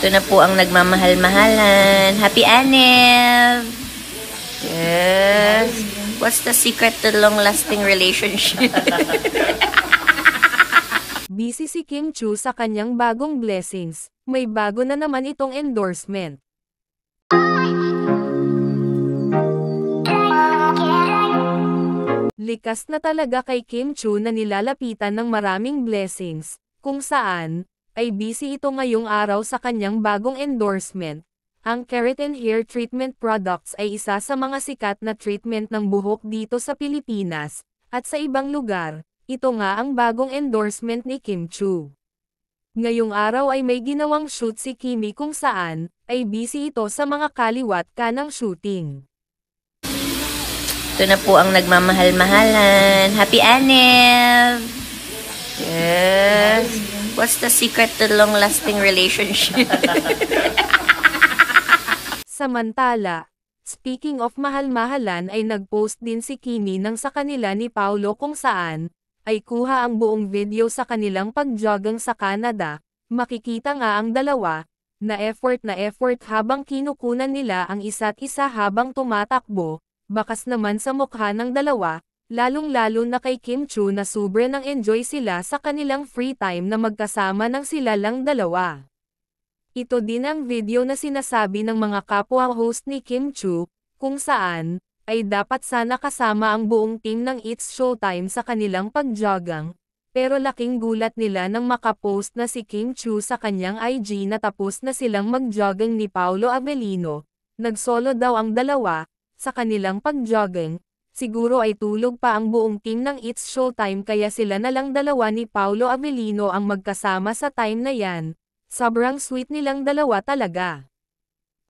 Ito na po ang nagmamahal-mahalan. Happy Anev! Yes. What's the secret to long-lasting relationship? Busy si Kim Chu sa kanyang bagong blessings. May bago na naman itong endorsement. Likas na talaga kay Kim Chu na nilalapitan ng maraming blessings, kung saan, ay busy ito ngayong araw sa kanyang bagong endorsement. Ang Keratin Hair Treatment Products ay isa sa mga sikat na treatment ng buhok dito sa Pilipinas, at sa ibang lugar. Ito nga ang bagong endorsement ni Kim Chu. Ngayong araw ay may ginawang shoot si Kimi kung saan, ay busy ito sa mga kaliwat kanang shooting. Ito na po ang nagmamahal-mahalan. Happy Anev! Yes. What's the secret to long-lasting relationship? Samantala, speaking of mahal-mahalan ay nag-post din si Kimi ng sa kanila ni Paulo kung saan, ay kuha ang buong video sa kanilang pagjogging sa Canada. Makikita nga ang dalawa, na effort habang kinukunan nila ang isa't isa habang tumatakbo. Bakas naman sa mukha ng dalawa, lalong-lalo na kay Kim Chu na sobrang nang enjoy sila sa kanilang free time na magkasama ng sila lang dalawa. Ito din ang video na sinasabi ng mga kapwa host ni Kim Chu, kung saan, ay dapat sana kasama ang buong team ng It's Showtime sa kanilang pagjogging, pero laking gulat nila nang makapost na si Kim Chu sa kanyang IG na tapos na silang magjogging ni Paulo Avellino. Nagsolo daw ang dalawa, sa kanilang pagjogging, siguro ay tulog pa ang buong team ng It's Showtime kaya sila na lang dalawa ni Paulo Avellino ang magkasama sa time na yan. Sobrang sweet nilang dalawa talaga.